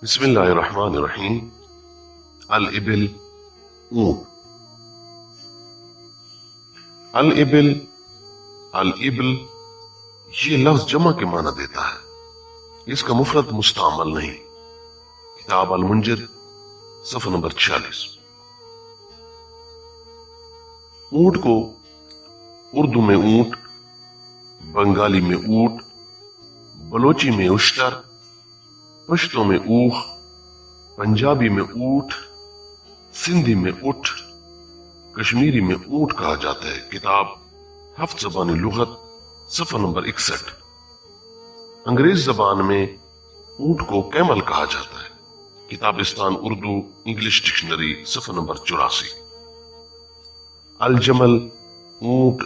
बिस्मिल्लाहिर्रहमानिर्रहीम। अल इबिल, ऊंट। अल इबिल, अल इबिल ये लफ्ज जमा के माना देता है, इसका मुफरद मुस्तामल नहीं। किताब अल मुंजिर सफ़ा नंबर 46। ऊंट को उर्दू में ऊंट, बंगाली में ऊट, बलोची में उश्तर, पश्तो में ऊख, पंजाबी में ऊठ, सिंधी में उठ, कश्मीरी में ऊंट कहा जाता है। किताब हफ्त ज़बानी लुगत सफ़ा नंबर 61। अंग्रेज जबान में ऊंट को कैमल कहा जाता है। किताबिस्तान उर्दू इंग्लिश डिक्शनरी सफ़ा नंबर 84। अल जमल, ऊंट,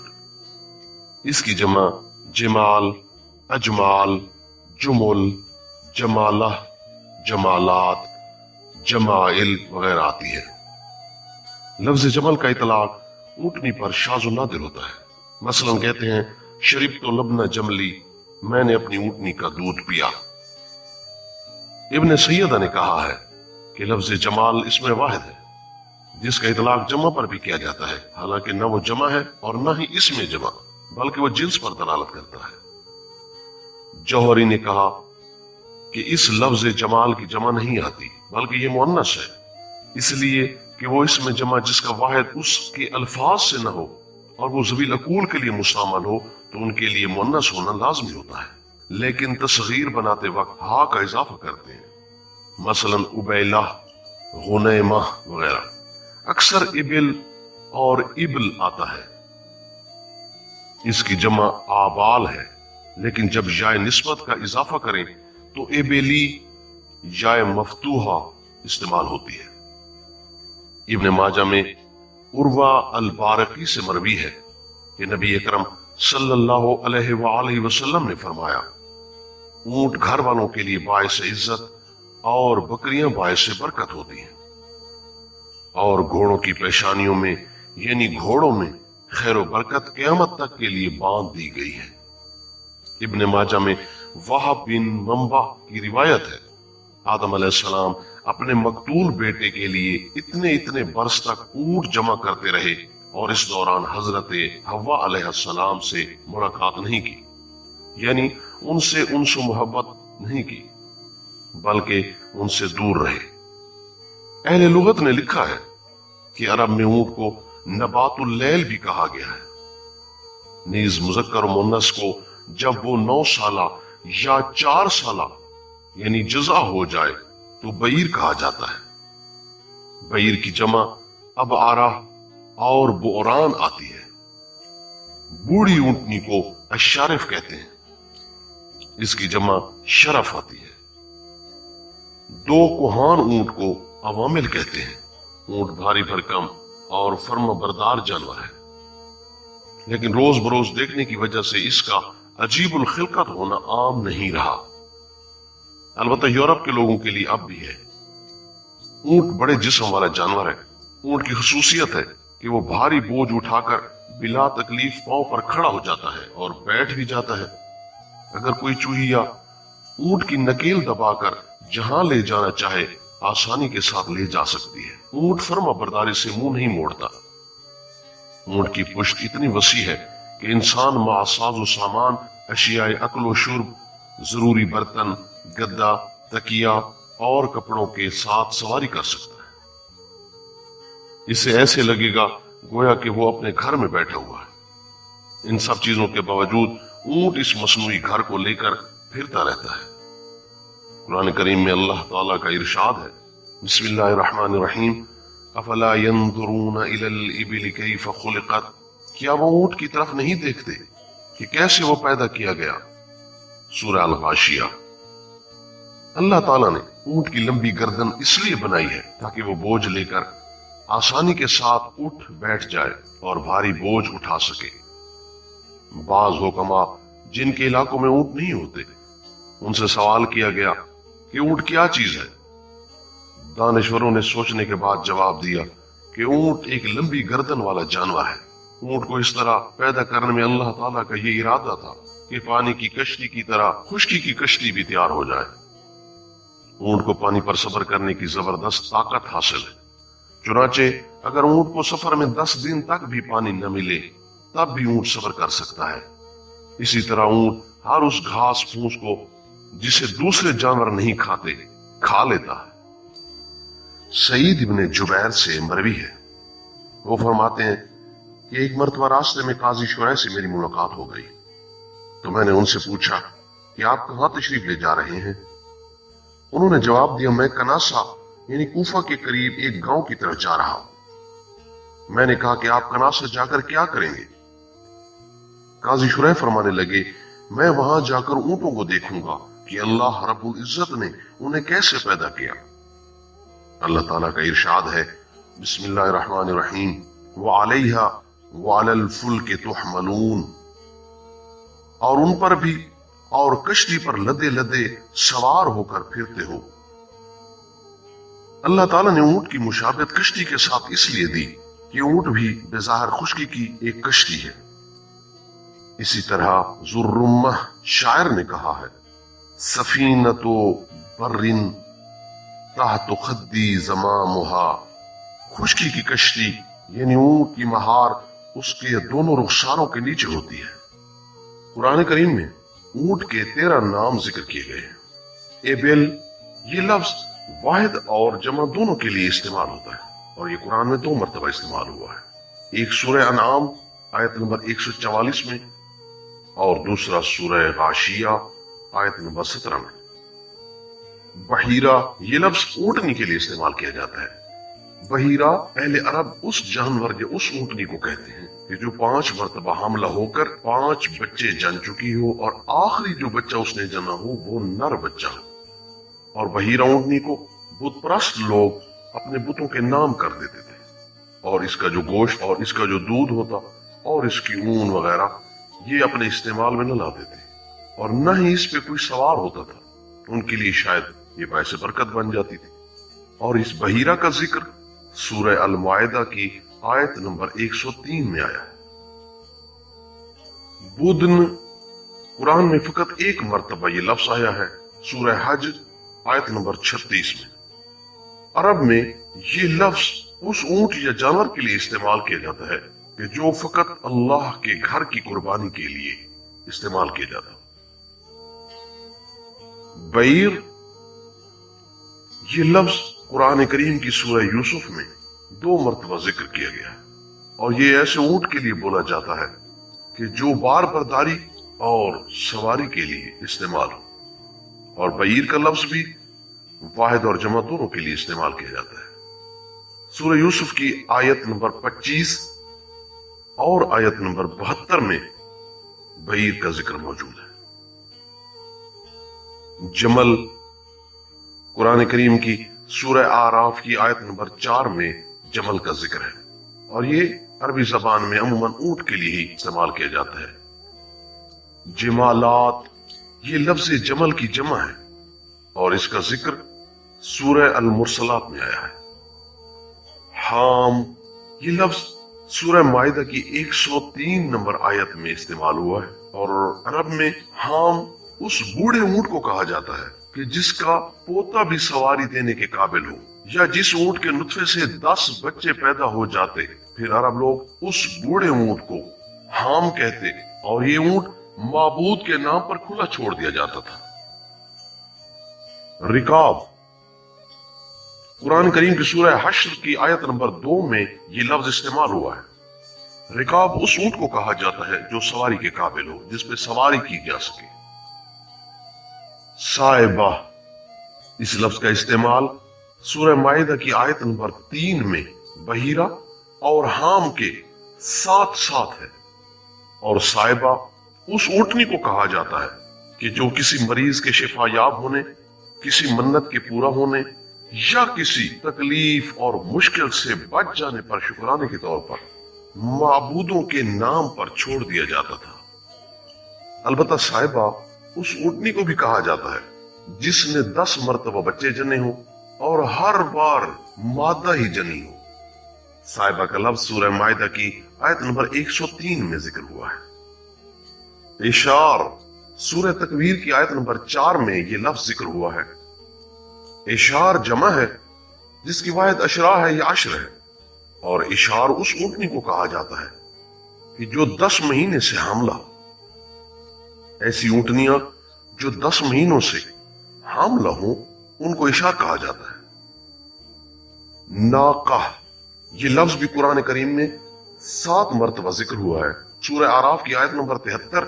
इसकी जमा जमाल, अजमाल, जुमुल, जमाला, जमालात, जमाइल वगैरह आती है। लफ्ज जमल का इतलाक ऊंटनी पर शाज़ो नादिर होता है। मसलन कहते हैं शरीब तो लबना जमली, मैंने अपनी ऊंटनी का दूध पिया। इब्न सैयदा ने कहा है कि लफ्ज जमाल इसमें वाहिद है जिसका इतलाक जमा पर भी किया जाता है, हालांकि न वो जमा है और न ही इसमें जमा, बल्कि वो जिन्स पर दलालत करता है। जौहरी ने कहा कि इस लफ्ज जमाल की जमा नहीं आती, बल्कि ये मुअन्नस है, इसलिए कि वो इसमें जमा जिसका वाहिद उसके अल्फाज से न हो और वो ज़वील अकूल के लिए मुस्तामल हो तो उनके लिए मुअन्नस होना लाजमी होता है। लेकिन तस्गीर बनाते वक्त हा का इजाफा करते हैं, मसलन उबैला, गुनैमा वगैरह। अक्सर इबिल और इबल आता है, इसकी जमा आबाल है, लेकिन जब याय निस्बत का इजाफा करें तो एबेली याय मफ्तूहा इस्तेमाल होती है। इब्न माजा में उर्वा अल बारकी से मरवी है कि नबी अकरम सल्लल्लाहु अलैहि वसल्लम ने फरमाया, ऊंट घर वालों के लिए बायस इज्जत और बकरियां बायस बरकत होती हैं, और घोड़ों की पेशानियों में यानी घोड़ों में खैर बरकत क़यामत तक के लिए बांध दी गई है। इब्न माजा में वहाब बिन मंबा की रिवायत है, आदम अलैहिस्सलाम अपने मकतूल बेटे के लिए इतने इतने बरस तक ऊंट जमा करते रहे और इस दौरान हजरत हव्वा अलैहिस्सलाम से मुलाकात नहीं की, यानी उनसे उनसे मोहब्बत नहीं की, बल्कि उनसे दूर रहे। अहले लुगत ने लिखा है कि अरब में ऊंट को नबातुल लैल भी कहा गया है। नीज मुज़क्कर और मुन्नस को जब वो 9 साला या 4 साला यानी जज़ा हो जाए तो बईर कहा जाता है। बईर की जमा अब आरा और बोरान आती है। बूढ़ी ऊंटनी को अशारिफ कहते हैं, इसकी जमा शरफ आती है। 2 कुहान ऊंट को अवामिल कहते हैं। ऊंट भारी भरकम और फर्मा बरदार जानवर है, लेकिन रोज बरोज देखने की वजह से इसका अजीबुल खिलकत होना आम नहीं रहा। अलबत्ता यूरोप के लोगों के लिए अब भी है। ऊंट बड़े जिस्म वाला जानवर है। ऊंट की खुसूसियत है कि वो भारी बोझ उठाकर बिला तकलीफ पांव पर खड़ा हो जाता है और बैठ भी जाता है। अगर कोई चूहिया ऊंट की नकेल दबाकर जहां ले जाना चाहे आसानी के साथ ले जा सकती है। ऊंट फर्मा बरदारी से मुंह नहीं मोड़ता। ऊंट की पुश्त इतनी वसी है कि इंसान मासाज़ो सामान, अशियाए अक्लो शुर्ब, जरूरी बर्तन, गद्दा, तकिया और कपड़ों के साथ सवारी कर सकता है। इसे ऐसे लगेगा गोया कि वो अपने घर में बैठा हुआ है। इन सब चीजों के बावजूद ऊंट इस मसनूई घर को लेकर फिरता रहता है। कुरान करीम में अल्लाह ताला का इरशाद है, बिस्मिल्लाहिर्रहमानिर्रहीम, अफला यंजुरून इलल इबिल कैफ खुलिकत, क्या वो ऊंट की तरफ नहीं देखते कि कैसे वो पैदा किया गया। सूरह अल गाशिया। अल्लाह ताला ने ऊंट की लंबी गर्दन इसलिए बनाई है ताकि वो बोझ लेकर आसानी के साथ उठ बैठ जाए और भारी बोझ उठा सके। बाज हुक्मा जिनके इलाकों में ऊंट नहीं होते, उनसे सवाल किया गया कि ऊंट क्या चीज है। दानिश्वरों ने सोचने के बाद जवाब दिया कि ऊंट एक लंबी गर्दन वाला जानवर है। ऊंट को इस तरह पैदा करने में अल्लाह ताला का ये इरादा था कि पानी की कश्ती की तरह खुश्की की कश्ती भी तैयार हो जाए। ऊंट को पानी पर सफर करने की जबरदस्त ताकत हासिल है। चुनाचे अगर ऊंट को सफर में 10 दिन तक भी पानी न मिले तब भी ऊंट सफर कर सकता है। इसी तरह ऊंट हर उस घास फूस को जिसे दूसरे जानवर नहीं खाते खा लेता है। सईद इब्ने जुबैर से मरवी है, वो फरमाते हैं कि एक मरतबा रास्ते में काजी शुरै से मेरी मुलाकात हो गई तो मैंने उनसे पूछा कि आप कहां तशरीफ ले जा रहे हैं। उन्होंने जवाब दिया, मैं कनासा यानी कूफा के करीब एक गांव की तरफ जा रहा हूं। मैंने कहा कि आप कनासा जाकर क्या करेंगे। काजी शुरै फरमाने लगे, मैं वहां जाकर ऊंटों को देखूंगा कि अल्लाह रब्बुल इज्जत ने उन्हें कैसे पैदा किया। अल्लाह ताला का इरशाद है, बिस्मिल्लाहिर्रहमानिर्रहीम, व अलैहा व अलल फुल्क तुहमलून, और उन पर भी और कश्ती पर लदे लदे सवार होकर फिरते हो। अल्लाह ताला ने ऊंट की मुशाबहत कश्ती के साथ इसलिए दी कि ऊंट भी बेज़ाहिर खुश्की की एक कश्ती है। इसी तरह जुर्रुम्मह शायर ने कहा है, सफीनतो बर्रिन तहत खद्दी ज़मामुहा, खुश्की की कश्ती यानी ऊंट की महार उसके दोनों रुखसारों के नीचे होती है। कुरान करीम में ऊंट के 13 नाम जिक्र किए गए हैं। एबेल ये लफ्ज वाहिद और जमा दोनों के लिए इस्तेमाल होता है और ये कुरान में 2 मरतबा इस्तेमाल हुआ है, एक सूरह अनआम आयत नंबर 144 में और दूसरा सूरह गाशिया आयत नंबर 17 में। बहीरा ये लफ्ज ऊंटनी के लिए इस्तेमाल किया जाता है। बहीरा अहले अरब उस जानवर या उस ऊंटनी को कहते हैं कि जो 5 मरतबा हमला होकर 5 बच्चे जन चुकी हो और आखिरी जो बच्चा उसने जना हो वो नर बच्चा हो। और बहीरा ऊंटनी को बुत परस्त लोग अपने बुतों के नाम कर देते थे और इसका जो गोश्त और इसका जो दूध होता और इसकी ऊन वगैरह ये अपने इस्तेमाल में न लाते थे और न ही इस पे कोई सवार होता था। उनके लिए शायद ये पैसे बरकत बन जाती थी। और इस बहीरा का जिक्र सूरह अल माइदा की आयत नंबर 103 में आया है। बुदन कुरान में फकत एक मरतबा ये लफ्ज आया है, सूरह हज आयत नंबर 36 में। अरब में ये लफ्ज उस ऊंट या जानवर के लिए इस्तेमाल किया जाता है कि जो फकत अल्लाह के घर की कुर्बानी के लिए इस्तेमाल किया जाता है। बैर ये लफ्ज कुरान करीम की सूरह यूसुफ में 2 मरतबा जिक्र किया गया है और ये ऐसे ऊंट के लिए बोला जाता है कि जो बार बरदारी और सवारी के लिए इस्तेमाल हो। और बईर का लफ्ज भी वाहिद और जमा दोनों के लिए इस्तेमाल किया जाता है। सूरह यूसुफ की आयत नंबर 25 और आयत नंबर 72 में बईर का जिक्र मौजूद है। जमल कुरान करीम की सूरह आराफ की आयत नंबर 4 में जमल का जिक्र है और ये अरबी जबान में अमूमन ऊंट के लिए ही इस्तेमाल किया जाता है। जिमालात ये लफ्ज जमल की जमा है और इसका जिक्र सूरह अल मुरसलात में आया है। हाम ये लफ्ज सूरह माइदा की 103 नंबर आयत में इस्तेमाल हुआ है और अरब में हाम उस बूढ़े ऊंट को कहा जाता है कि जिसका पोता भी सवारी देने के काबिल हो या जिस ऊंट के नुत्फे से 10 बच्चे पैदा हो जाते। फिर अरब लोग उस बूढ़े ऊंट को हाम कहते और ये ऊंट माबूद के नाम पर खुला छोड़ दिया जाता था। रिकाब कुरान करीम की सूरह हश्र की आयत नंबर 2 में ये लफ्ज इस्तेमाल हुआ है। रिकाब उस ऊंट को कहा जाता है जो सवारी के काबिल हो, जिस पे सवारी की जा सके। साइबा इस लफ्ज का इस्तेमाल सूरह माइदा की आयत नंबर 3 में बहीरा और हाम के साथ साथ है। और साइबा उस ऊंटनी को कहा जाता है कि जो किसी मरीज के शिफायाब होने, किसी मन्नत के पूरा होने या किसी तकलीफ और मुश्किल से बच जाने पर शुक्राने के तौर पर माबूदों के नाम पर छोड़ दिया जाता था। अलबत्ता साहिबा उस ऊंटनी को भी कहा जाता है जिसने 10 मरतबा बच्चे जने हो और हर बार मादा ही जनी हो। साहिबा का लफ्ज सूरह माइदा की आयत नंबर 103 में जिक्र हुआ है। इशार सूरह तकवीर की आयत नंबर 4 में यह लफ्ज जिक्र हुआ है। इशार जमा है जिसकी वाहिद अशरा है या अशर है, और इशार उस ऊँटनी को कहा जाता है कि जो 10 महीने से हामला। ऐसी ऊँटनियां जो 10 महीनों से हामला हो उनको इशार कहा जाता है। नाका, ये लफ्ज भी कुरान करीम में 7 मरतबा जिक्र हुआ है। सूरह आराफ की आयत नंबर 73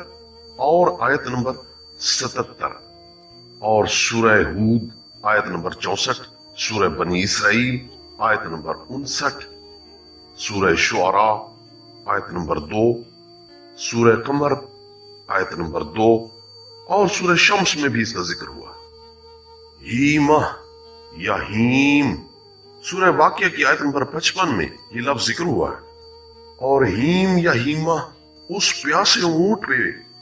और आयत नंबर 77, और सूरह हूद आयत नंबर 64, सूरह बनी इसराइल आयत नंबर 59, सूरह शुआरा आयत नंबर 2, सूरह कमर आयत नंबर 2, और सूरह शम्स में भी इसका जिक्र हुआ। हीमा या हीम, सूरह वाक़िया की आयत नंबर 55 में ये लफ्ज जिक्र हुआ है। और हीम या हीमा उस प्यासे ऊंट पे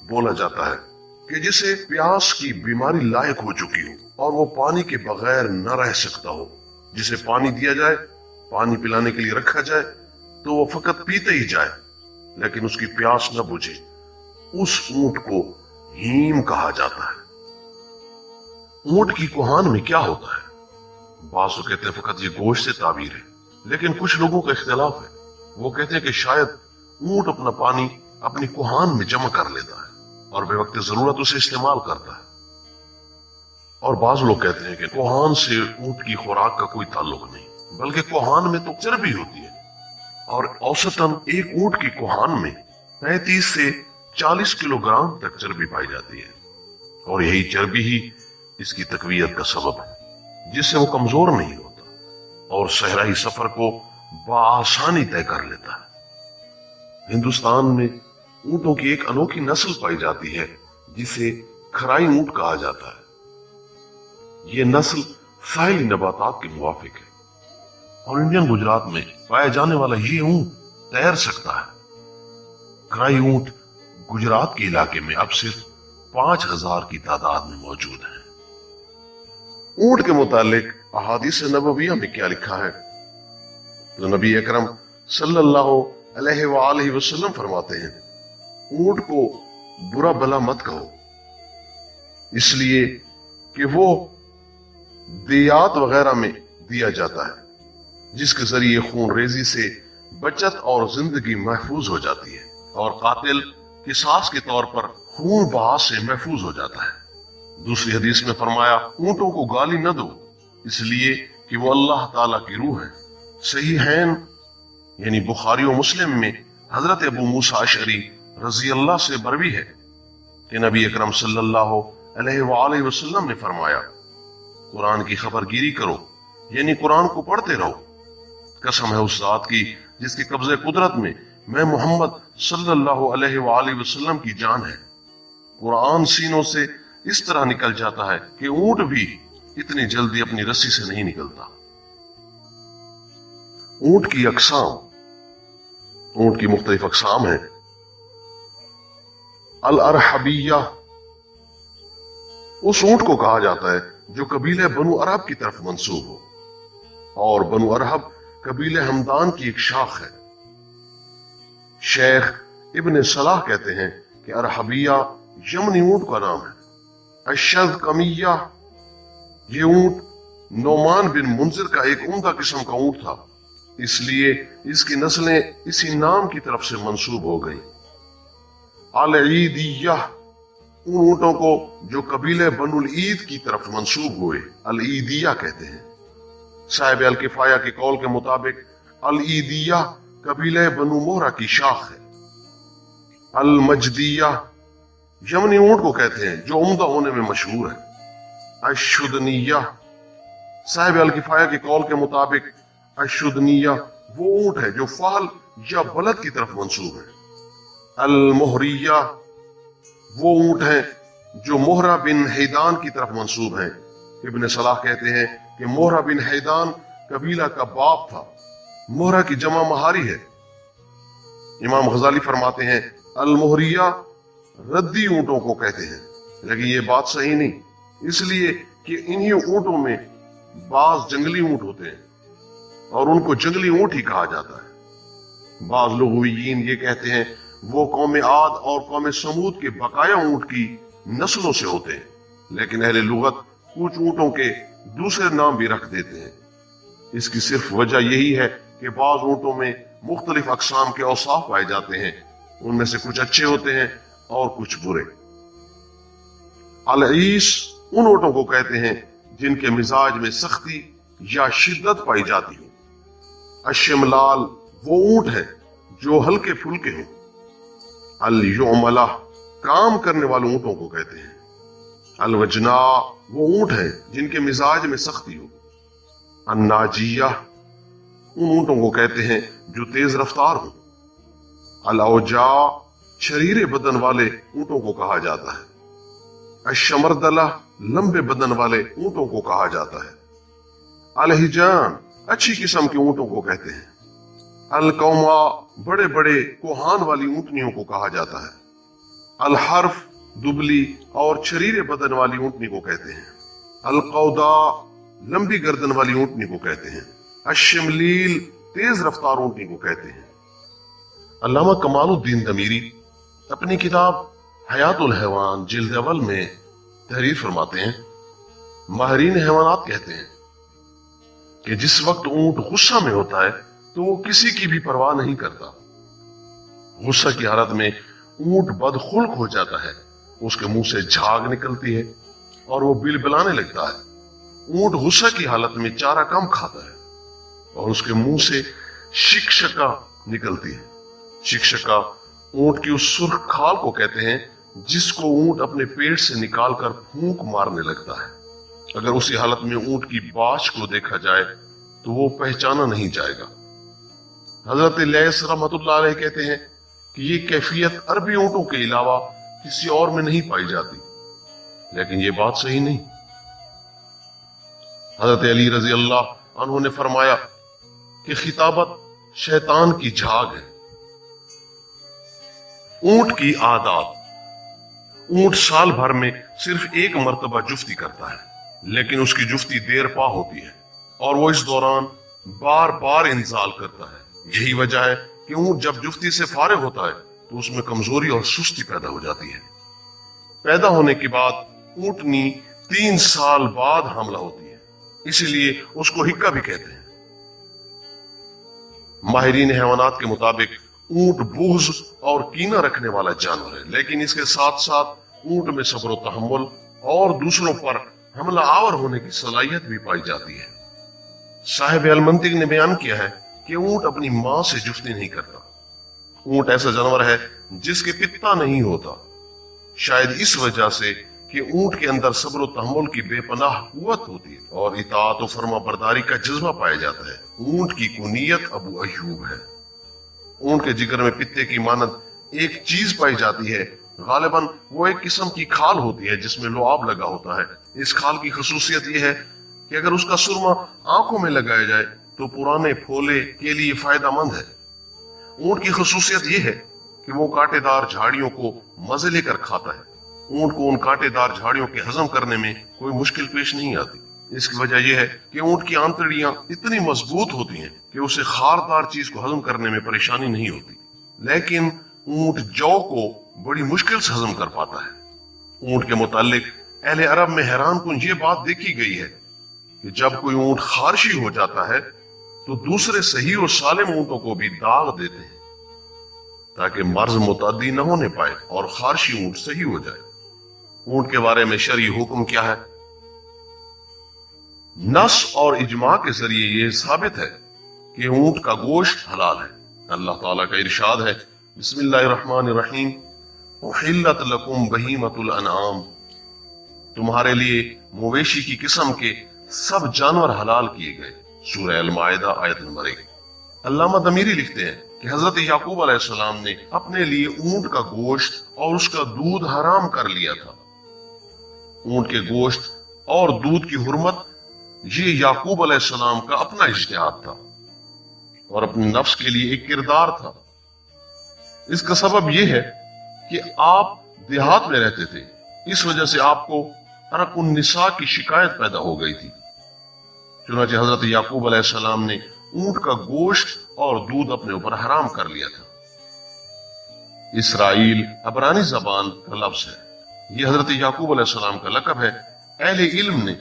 बोला जाता है कि जिसे प्यास की बीमारी लायक हो चुकी हो और वो पानी के बगैर न रह सकता हो। जिसे पानी दिया जाए, पानी पिलाने के लिए रखा जाए तो वो फकत पीते ही जाए, लेकिन उसकी प्यास न बुझे। उस ऊंट को हीम कहा जाता है। ऊंट की कुहान में क्या होता है? बासु कहते हैं फकत ये गोश्त से ताबीर है, लेकिन कुछ लोगों का इख्तिलाफ है। वो कहते हैं कि शायद ऊंट अपना पानी अपनी कुहान में जमा कर लेता है और बेवक्त जरूरत उसे इस्तेमाल करता है। और बाज लोग कहते हैं कि कुहान से ऊंट की खुराक का कोई ताल्लुक नहीं, बल्कि कुहान में तो चर्बी होती है, और औसतन एक ऊंट की कुहान में 35 से 40 किलोग्राम तक चर्बी पाई जाती है, और यही चर्बी ही इसकी तकवीयत का सबब है, जिससे वो कमजोर नहीं होता और सहराई सफर को बआसानी तय कर लेता है। हिंदुस्तान में ऊंटों की एक अनोखी नस्ल पाई जाती है जिसे खराई ऊंट कहा जाता है। यह नस्ल साहिली नबातात के मुवाफिक है, और इंडियन गुजरात में पाया जाने वाला ये ऊंट तैर सकता है। खराई ऊंट गुजरात के इलाके में अब सिर्फ 5000 की तादाद में मौजूद है। ऊंट के मुतालिक अहादीस नबविया में क्या लिखा है? तो नबी अकरम सल्लल्लाहु अलैहि वसल्लम फरमाते हैं, ऊंट को बुरा भला मत कहो, इसलिए कि वो दियात वगैरह में दिया जाता है, जिसके जरिए खून रेजी से बचत और जिंदगी महफूज हो जाती है, और कातिल किसास के तौर पर खून बहा से महफूज हो जाता है। दूसरी हदीस में फरमाया, ऊंटों को गाली न दो, इसलिए कि वो अल्लाह ताला की रूह है। सही हैन यानी बुखारी और मुस्लिम में हजरत अबू मूसा अशअरी रजी अल्लाह से बरवी है कि नबी अकरम सल्लल्लाहु अलैहि वसल्लम ने फरमाया, कुरान की खबरगिरी करो, यानी कुरान को पढ़ते रहो। कसम है उस जात की जिसके कब्जे कुदरत में मैं मोहम्मद सल्लल्लाहु अलैहि वसल्लम की जान है। कुरान सीनों से इस तरह निकल जाता है कि ऊंट भी इतनी जल्दी अपनी रस्सी से नहीं निकलता। ऊंट की अकसाम, ऊंट की मुख्तलिफ अकसाम है। अल अरहबिया, उस ऊंट को कहा जाता है जो कबीले बनु अरब की तरफ मंसूब हो, और बनु अरहब कबीले हमदान की एक शाख है। शेख इब्न सलाह कहते हैं कि अरहबिया यमनी ऊंट का नाम है। अशद कमिया, ये ऊंट नोमान बिन मुंजिर का एक उम्दा किस्म का ऊंट था, इसलिए इसकी नस्लें इसी नाम की तरफ से मंसूब हो गई। अल-ईदिया, उन ऊंटों को जो कबीले बनुल ईद की तरफ मंसूब हुए अल-ईदिया कहते हैं। साहिब अल किफाया के कौल के मुताबिक अल-ईदिया कबीले बनु मोहरा की शाख है। अल-मजदिया, यमनी ऊंट को कहते हैं जो उम्दा होने में मशहूर है। अशुदनिया, साहिब अल किफाया के कौल के मुताबिक अशुदनिया वो ऊंट है जो फाल या बलद की तरफ मंसूब है। अल-मोहरिया, वो ऊंट है जो मोहरा बिन हैदान की तरफ मंसूब है। इब्न सलाह कहते हैं कि मोहरा बिन हैदान कबीला का बाप था। मोहरा की जमा महारी है। इमाम गजाली फरमाते हैं अल-मोहरिया रद्दी ऊंटों को कहते हैं, लेकिन ये बात सही नहीं, इसलिए कि इन्हीं ऊंटों में बाज जंगली ऊंट होते हैं और उनको जंगली ऊंट ही कहा जाता है। बाज लुग़वीयीन ये कहते हैं वो कौम आद और कौम समूद के बकाया ऊंट की नस्लों से होते हैं, लेकिन अहले लुगत कुछ ऊंटों के दूसरे नाम भी रख देते हैं। इसकी सिर्फ वजह यही है कि बाज ऊंटों में मुख्तलिफ अकसाम के औसाफ पाए जाते हैं, उनमें से कुछ अच्छे होते हैं और कुछ बुरे। अल-ईस उन ऊंटों को कहते हैं जिनके मिजाज में सख्ती या शिद्दत पाई जाती हो। अश्शमलाल वो ऊंट है जो हल्के फुल्के हों। अल-युमला काम करने वाले ऊंटों को कहते हैं। अल-वजना वो ऊंट है जिनके मिजाज में सख्ती हो। अन्नाजिया उन ऊंटों को कहते हैं जो तेज रफ्तार हो। अल-औजा शरीरे बदन वाले ऊंटों को कहा जाता है। अश-शमरदला लंबे बदन वाले ऊंटों को कहा जाता है। अल-हिजान अच्छी किस्म के ऊंटों को कहते हैं। अल-कौमा बड़े बड़े कोहान वाली ऊंटनियों को कहा जाता है। अल-हर्फ दुबली और शरीरे बदन वाली ऊंटनी को कहते हैं। अल-कौदा लंबी गर्दन वाली ऊंटनी को कहते हैं। अश-शिमलील तेज रफ्तार ऊंटनी को कहते हैं। अल्लामा कमालुद्दीन दमीरी अपनी किताब हयातुल हैवान जिल्द अव्वल में तहरीर फरमाते हैं, माहिरीन हैवानात कहते हैं कि जिस वक्त ऊंट गुस्सा में होता है तो वो किसी की भी परवाह नहीं करता। गुस्सा की हालत में ऊंट बदखुल्क हो जाता है, उसके मुंह से झाग निकलती है और वो बिलबिलाने लगता है। ऊंट गुस्सा की हालत में चारा कम खाता है और उसके मुंह से शिक्षका निकलती है। शिक्षका ऊंट की उस सुर्ख खाल को कहते हैं जिसको ऊंट अपने पेट से निकालकर फूंक मारने लगता है। अगर उसी हालत में ऊंट की बाछ को देखा जाए तो वो पहचाना नहीं जाएगा। हजरत लैस रहमतुल्लाह अलैह कहते हैं कि ये कैफियत अरबी ऊंटों के अलावा किसी और में नहीं पाई जाती, लेकिन ये बात सही नहीं। हजरत अली रजी अल्लाह अन्हु ने फरमाया कि खिताबत शैतान की झाग है। ऊंट की आदत, ऊंट साल भर में सिर्फ एक मर्तबा जुफ्ती करता है, लेकिन उसकी जुफ्ती देर पा होती है और वो इस दौरान बार बार इंजाल करता है। यही वजह है कि ऊंट जब जुफ्ती से फारिग होता है तो उसमें कमजोरी और सुस्ती पैदा हो जाती है। पैदा होने के बाद ऊंटनी 3 साल बाद हमला होती है, इसीलिए उसको हिक्का भी कहते हैं। माहिरीन हैवानात के मुताबिक ऊंट बुग़्ज़ और कीना रखने वाला जानवर है, लेकिन इसके साथ साथ ऊंट में सब्र और तहम्मुल और दूसरों पर हमला आवर होने की सलाहियत भी पाई जाती है। साहिब अल-मंतिक ने बयान किया है कि ऊंट अपनी मां से जुफ्ती नहीं करता। ऊंट ऐसा जानवर है जिसके पिता नहीं होता, शायद इस वजह से कि ऊंट के अंदर सब्र और तहम्मुल की बेपनाह कुव्वत होती है और इताअत और फर्मा बरदारी का जज्बा पाया जाता है। ऊंट की कुनियत अबू अय्यूब है। ऊंट के जिगर में पित्ते की मानद एक चीज पाई जाती है। गालिबन वो एक किस्म की खाल होती है जिसमें लुआब लगा होता है। इस खाल की खसूसियत यह है कि अगर उसका सुरमा आंखों में लगाया जाए तो पुराने फोले के लिए फायदेमंद है। ऊंट की खसूसियत यह है कि वो कांटेदार झाड़ियों को मजे लेकर खाता है। ऊंट को उन कांटेदार झाड़ियों के हजम करने में कोई मुश्किल पेश नहीं आती। इसकी वजह यह है कि ऊंट की आंतड़ियां इतनी मजबूत होती हैं कि उसे खारदार चीज को हजम करने में परेशानी नहीं होती, लेकिन ऊंट जौ को बड़ी मुश्किल से हजम कर पाता है। ऊंट के मुतालिक अहले अरब में हैरान कुन ये बात देखी गई है कि जब कोई ऊंट खारशी हो जाता है तो दूसरे सही और सालिम ऊंटों को भी दाग देते हैं ताकि मर्ज मुतअद्दी न होने पाए और खारशी ऊंट सही हो जाए। ऊंट के बारे में शरई हुक्म क्या है? नस और इजमा के जरिए यह साबित है कि ऊंट का गोश्त हलाल है। अल्लाह ताला का इरशाद है, बिस्मिल्लाहिर्रहमानिर्रहीम, उहिल्लत लकुम बहीमतुल अनआम, तुम्हारे लिए मवेशी की किस्म के सब जानवर हलाल किए गए। सूरह अल-माइदा आयत नंबर 1। अल्लामा दमीरी लिखते हैं कि हजरत याकूब अलैहिस्सलाम ने अपने लिए ऊंट का गोश्त और उसका दूध हराम कर लिया था। ऊंट के गोश्त और दूध की हुर्मत ये याकूब अलैहिस्सलाम का अपना इज्तिहाद था और अपने नफ्स के लिए एक किरदार था। इसका सबब यह है कि आप देहात में रहते थे, इस वजह से आपको अरकुन निसा की शिकायत पैदा हो गई थी। चुनांचे हजरत याकूब अलैहिस्सलाम ने ऊंट का गोश्त और दूध अपने ऊपर हराम कर लिया था। इसराइल अबरानी जबान का लफ्ज है। यह हजरत याकूब अलैहिस्सलाम का लकब है। अहले इल्म ने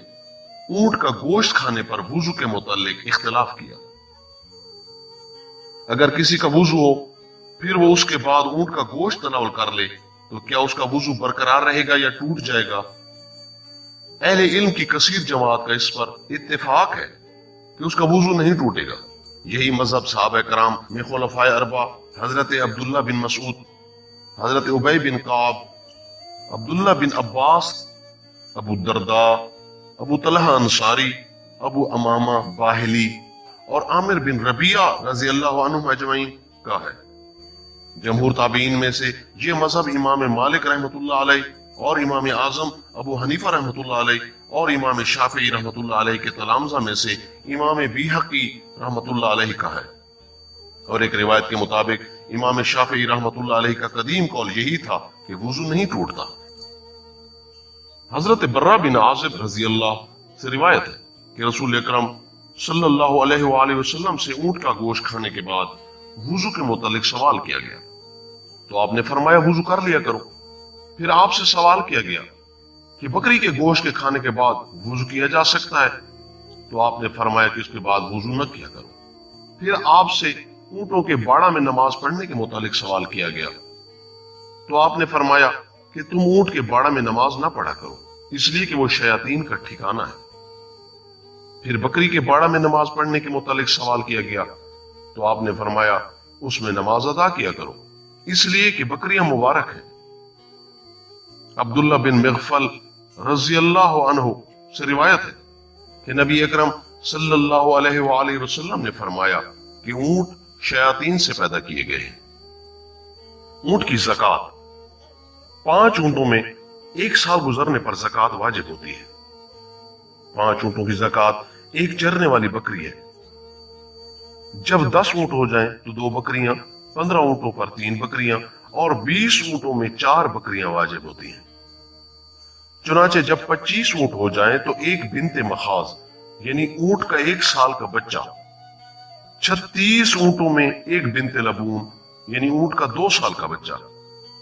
اونٹ کا گوشت کھانے پر وضو کے متعلق اختلاف کیا۔ اگر کسی کا وضو ہو پھر وہ اس کے بعد اونٹ کا گوشت تناول کر لے تو کیا اس کا وضو برقرار رہے گا یا ٹوٹ جائے گا؟ اہل علم کی کثیر جماعت کا اس پر اتفاق ہے کہ اس کا وضو نہیں ٹوٹے گا۔ یہی مذہب صحابہ کرام میں خلفائے اربعہ حضرت عبداللہ بن مسعود، حضرت ابی بن کعب، عبداللہ بن عباس، ابو الدرداء، ابو طلحہ انصاری، ابو امامہ باہلی اور عامر بن ربیعہ رضی اللہ عنہم اجمعین کا ہے۔ جمہور تابعین میں سے یہ مذہب امام مالک رحمۃ اللہ علیہ اور امام اعظم ابو حنیفہ رحمۃ اللہ علیہ اور امام شافعی رحمۃ اللہ علیہ کے تلامذہ میں سے امام بیہقی رحمۃ اللہ علیہ کا ہے۔ اور ایک روایت کے مطابق امام شافعی رحمۃ اللہ علیہ کا قدیم قول یہی تھا کہ وضو نہیں ٹوٹتا۔ حضرت برہ بن عازب رضی اللہ سے روایت ہے کہ رسول اکرم صلی اللہ علیہ وآلہ وسلم سے اونٹ کا گوشت کھانے کے بعد وضو کے متعلق سوال کیا گیا تو آپ نے فرمایا وضو کر لیا کرو۔ پھر آپ سے سوال کیا گیا کہ بکری کے گوشت کے کھانے کے بعد وضو کیا جا سکتا ہے تو آپ نے فرمایا کہ اس کے بعد وضو نہ کیا کرو۔ پھر آپ سے اونٹوں کے باڑہ میں نماز پڑھنے کے متعلق سوال کیا گیا تو آپ نے فرمایا کہ تم اونٹ کے باڑہ میں نماز نہ پڑھا کرو اس لیے کہ وہ شیاطین کا ٹھکانہ ہے۔ پھر بکری کے باڑہ میں نماز پڑھنے کے متعلق سوال کیا گیا تو آپ نے فرمایا اس میں نماز ادا کیا کرو اس لیے کہ بکریاں مبارک ہیں۔ عبداللہ بن مغفل رضی اللہ عنہ سے روایت ہے کہ نبی اکرم صلی اللہ علیہ وآلہ وسلم نے فرمایا کہ اونٹ شیاطین سے پیدا کیے گئے ہیں۔ اونٹ کی زکوٰۃ 5 اونٹوں میں 1 سال گزرنے پر زکوٰۃ واجب ہوتی ہے۔ 5 اونٹوں کی زکوٰۃ ایک چرنے والی بکری ہے۔ جب 10 اونٹ ہو جائیں تو 2 بکریاں، 15 اونٹوں پر 3 بکریاں اور 20 اونٹوں میں 4 بکریاں واجب ہوتی ہیں۔ چنانچہ جب 25 اونٹ ہو جائیں تو 1 بنت مخاض یعنی اونٹ کا 1 سال کا بچہ، 36 اونٹوں میں 1 بنت لبون یعنی اونٹ کا 2 سال کا بچہ،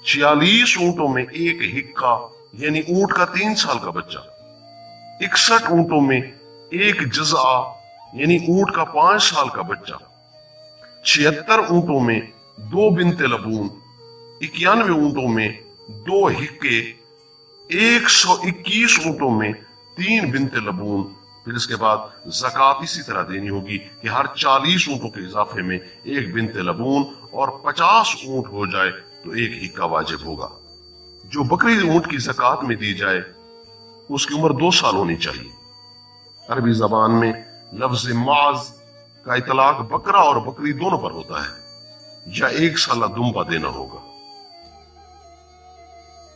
46 اونٹوں میں 1 ہکا یعنی اونٹ کا 3 سال کا بچہ، 61 اونٹوں میں 1 جزعہ یعنی اونٹ کا 5 سال کا بچہ، 76 اونٹوں میں 2 بنت لبون، 91 اونٹوں میں 2 ہکے، 121 اونٹوں میں 3 بنت لبون۔ پھر اس کے بعد زکوٰۃ اسی طرح دینی ہوگی کہ ہر 40 اونٹوں کے اضافے میں 1 بنت لبون اور 50 اونٹ ہو جائے تو 1 ہکا واجب ہوگا۔ جو بکری اونٹ کی زکوٰۃ میں دی جائے اس کی عمر 2 سال ہونی چاہیے۔ عربی زبان میں لفظ معز کا اطلاق بکرا اور بکری دونوں پر ہوتا ہے، یا 1 سالہ دمبا دینا ہوگا۔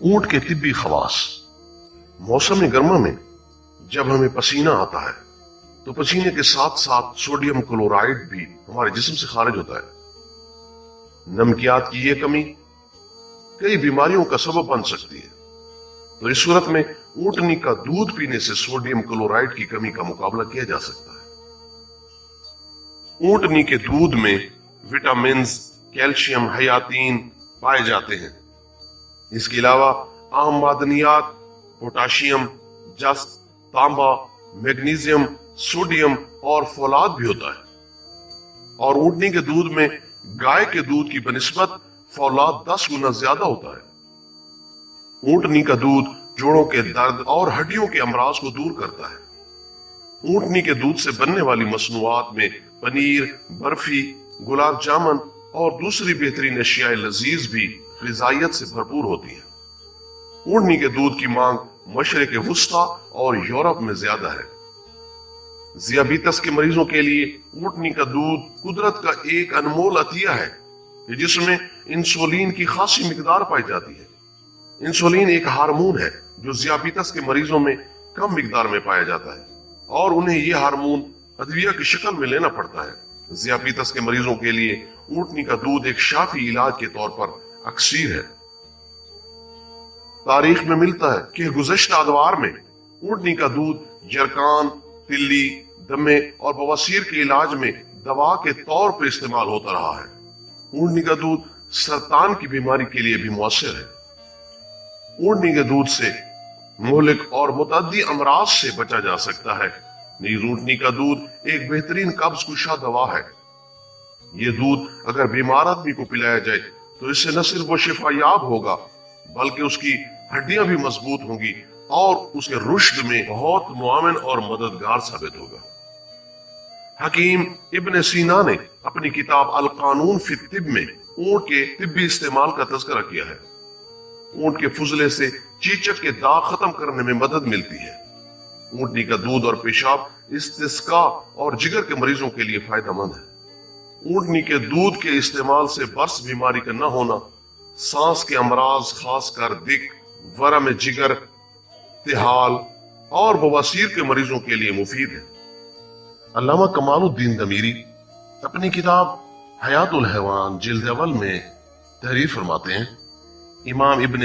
اونٹ کے طبی خواص۔ موسم گرما میں جب ہمیں پسینہ آتا ہے تو پسینے کے ساتھ ساتھ سوڈیم کلورائڈ بھی ہمارے جسم سے خارج ہوتا ہے۔ نمکیات کی یہ کمی کئی بیماریوں کا سبب بن سکتی ہے، تو اس صورت میں اونٹنی کا دودھ پینے سے سوڈیم کلورائڈ کی کمی کا مقابلہ کیا جا سکتا ہے۔ اونٹنی کے دودھ میں وٹامنز، کیلشیم، حیاتین پائے جاتے ہیں۔ اس کے علاوہ اہم معدنیات پوٹاشیم، جست، تانبا، میگنیزیم، سوڈیم اور فولاد بھی ہوتا ہے۔ اور اونٹنی کے دودھ میں گائے کے دودھ کی بنسبت فولاد 10 گنا زیادہ ہوتا ہے۔ اونٹنی کا دودھ جوڑوں کے درد اور ہڈیوں کے امراض کو دور کرتا ہے۔ اونٹنی کے دودھ سے بننے والی مصنوعات میں پنیر، برفی، گلاب جامن اور دوسری بہترین اشیاء لذیذ بھی غذائیت سے بھرپور ہوتی ہیں۔ اونٹنی کے دودھ کی مانگ مشرق وسطیٰ اور یورپ میں زیادہ ہے۔ ذیابیطس کے مریضوں کے لیے اونٹنی کا دودھ قدرت کا ایک انمول عطیہ ہے جس میں انسولین کی خاصی مقدار پائی جاتی ہے۔ انسولین ایک ہارمون ہے جو ذیابیطس کے مریضوں میں کم مقدار میں پایا جاتا ہے اور انہیں یہ ہارمون ادویہ کی شکل میں لینا پڑتا ہے۔ ذیابیطس کے مریضوں کے لیے اونٹنی کا دودھ ایک شافی علاج کے طور پر اکثیر ہے۔ تاریخ میں ملتا ہے کہ گزشتہ ادوار میں اونٹنی کا دودھ جرکان، تلی، دمے اور بواسیر کے علاج میں دوا کے طور پر استعمال ہوتا رہا ہے۔ اونٹنی کا دودھ سرطان کی بیماری کے لیے بھی مؤثر ہے۔ اونٹنی کے دودھ سے مہلک اور متعدی امراض سے بچا جا سکتا ہے۔ نیز اونٹنی کا دودھ ایک بہترین قبض کشا دوا ہے۔ یہ دودھ اگر بیمار آدمی کو پلایا جائے تو اس سے نہ صرف وہ شفا یاب ہوگا بلکہ اس کی ہڈیاں بھی مضبوط ہوں گی اور اس کے رشد میں بہت معاون اور مددگار ثابت ہوگا۔ حکیم ابن سینا نے اپنی کتاب القانون فی الطب میں اونٹ کے طبی استعمال کا تذکرہ کیا ہے۔ اونٹ کے فضلے سے چیچک کے داغ ختم کرنے میں مدد ملتی ہے۔ اونٹنی کا دودھ اور پیشاب استسقاء اور جگر کے مریضوں کے لیے فائدہ مند ہے۔ اونٹنی کے دودھ کے استعمال سے برس بیماری کا نہ ہونا، سانس کے امراض خاص کر دق، ورم جگر، تحال اور بواسیر کے مریضوں کے لیے مفید ہے۔ علامہ کمال الدین دمیری اپنی کتاب حیات الحیوان جلد اول میں تحریر فرماتے ہیں، امام ابن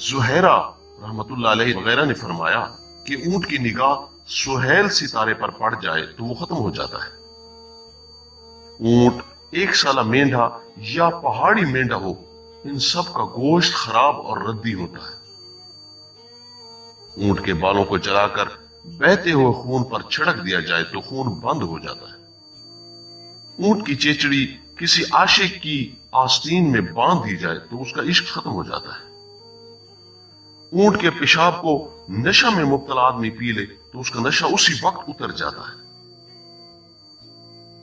زہیرہ رحمت اللہ علیہ وغیرہ نے فرمایا کہ اونٹ کی نگاہ سہیل ستارے پر پڑ جائے تو وہ ختم ہو جاتا ہے۔ اونٹ، ایک سالہ مینڈھا یا پہاڑی مینڈھا ہو، ان سب کا گوشت خراب اور ردی ہوتا ہے۔ اونٹ کے بالوں کو جلا کر بہتے ہوئے خون پر چھڑک دیا جائے تو خون بند ہو جاتا ہے۔ اونٹ کی چیچڑی کسی عاشق کی آستین میں باندھ دی جائے تو اس کا عشق ختم ہو جاتا ہے۔ اونٹ کے پیشاب کو نشہ میں مبتلا آدمی پی لے تو اس کا نشہ اسی وقت اتر جاتا ہے۔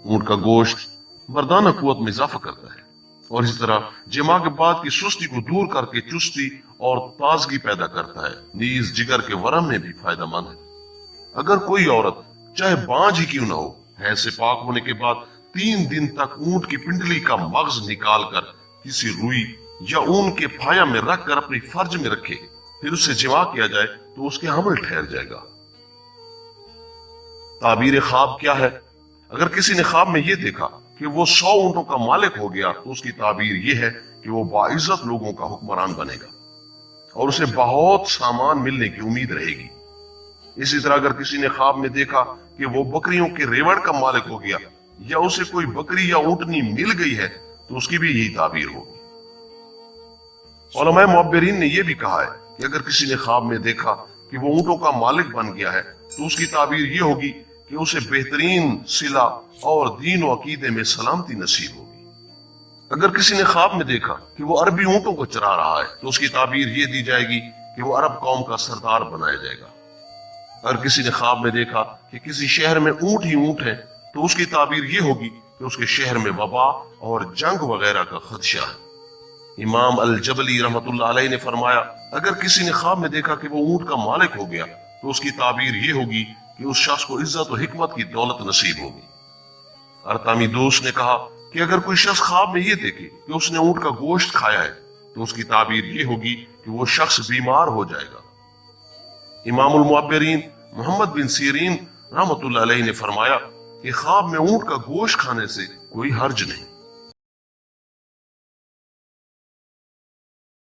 اونٹ کا گوشت مردانہ قوت میں اضافہ کرتا ہے اور اسی طرح جماع کے بعد کی سستی کو دور کر کے چستی اور تازگی پیدا کرتا ہے۔ نیز جگر کے ورم میں بھی فائدہ مند ہے۔ اگر کوئی عورت چاہے بانجھ ہی کیوں نہ ہو، حیض سے پاک ہونے کے بعد 3 دن تک اونٹ کی پنڈلی کا مغز نکال کر کسی روئی یا اون کے پھایا میں رکھ کر اپنی فرج میں رکھے، پھر اس سے جماع کیا جائے تو اس کے حمل ٹھہر جائے گا۔ تعبیر خواب کیا ہے؟ اگر کسی نے خواب میں یہ دیکھا کہ وہ 100 اونٹوں کا مالک ہو گیا تو اس کی تعبیر یہ ہے کہ وہ باعزت لوگوں کا حکمران بنے گا اور اسے بہت سامان ملنے کی امید رہے گی۔ اسی طرح اگر کسی نے خواب میں دیکھا کہ وہ بکریوں کے ریوڑ کا مالک ہو گیا یا اسے کوئی بکری یا اونٹنی مل گئی ہے تو اس کی بھی یہی تعبیر ہوگی۔ علماء معبرین نے یہ بھی کہا ہے کہ اگر کسی نے خواب میں دیکھا کہ وہ اونٹوں کا مالک بن گیا ہے تو اس کی تعبیر یہ ہوگی کہ اسے بہترین صلہ اور دین و عقیدے میں سلامتی نصیب ہوگی۔ اگر کسی نے خواب میں دیکھا کہ وہ عربی اونٹوں کو چرا رہا ہے تو اس کی تعبیر یہ دی جائے گی کہ وہ عرب قوم کا سردار بنایا جائے گا۔ اگر کسی نے خواب میں دیکھا کہ کسی شہر میں اونٹ ہی اونٹ ہے تو اس کی تعبیر یہ ہوگی کہ اس کے شہر میں وبا اور جنگ وغیرہ کا خدشہ ہے۔ امام الجبلی رحمت اللہ علیہ نے فرمایا، اگر کسی نے خواب میں دیکھا کہ وہ اونٹ کا مالک ہو گیا تو اس کی تعبیر یہ ہوگی کہ اس شخص کو عزت و حکمت کی دولت نصیب ہوگی۔ ارتامی دوست نے کہا کہ اگر کوئی شخص خواب میں یہ دیکھے کہ اس نے اونٹ کا گوشت کھایا ہے تو اس کی تعبیر یہ ہوگی کہ وہ شخص بیمار ہو جائے گا۔ امام المعبرین محمد بن سیرین رحمت اللہ علیہ نے فرمایا کہ خواب میں اونٹ کا گوشت کھانے سے کوئی حرج نہیں۔